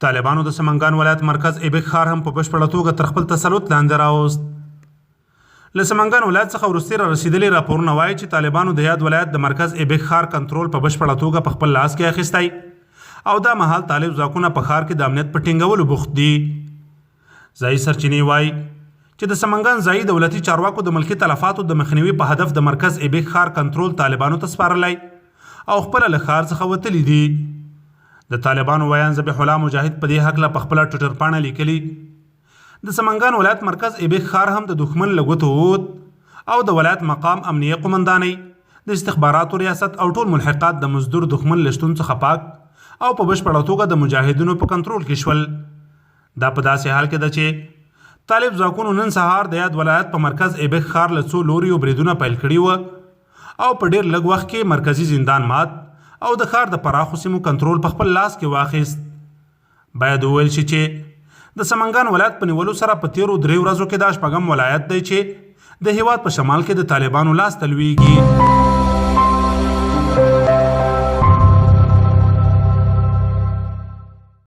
طالبانو د سمنګان ولایت مرکز ايبک ښار هم په بشپړه توګه تر خپل تسلط لاندې راوست. له سمنګان ولایت څخه وروستي رسیدلي راپورونه وایي چې طالبانو د یاد ولایت د مرکز ايبک ښار کنټرول په بشپړه توګه په خپل لاس کې اخیستی او دا مهال طالب ځواکونه په ښار کې د امنیت په ټینګولو بوخت دي. ځایي سرچینې وایي چې د سمنګان ځایي دولتي چارواکو د ملکي تلفاتو د مخنیوي په هدف د مرکز ايبک ښار کنټرول طالبانو ته سپارلی او خپله له ښار څخه وتلي دي. د طالبانو ویان ذبیح الله مجاهد په دې هکله په خپله ټویټر پاڼه لیکلي د سمنګان ولایت مرکز ايبک ښار هم د دښمن له ګوتو ووت او د ولایت مقام امنیه قمندانۍ د استخباراتو ریاست او ټول ملحقات د مزدور دښمن له شتون څخه پاک او په بشپړه توګه د مجاهدینو په کنټرول کې شول. دا په داسې حال کې ده چې طالب ځواکونو نن سهار د یاد ولایت په مرکز ايبک ښار له څو لوریو بریدونه پیل کړي وه او په ډېر لږ وخت کې مرکزي زندان مات او د ښار د پراخو سیمو کنټرول په خپل لاس کې واخیست. باید وویل شي چې د سمنګان ولایت په نیولو سره په تیرو 3 ورځو کې دا شپږم ولایت دی چې د هیواد په شمال کې د طالبانو لاس ته لویږي.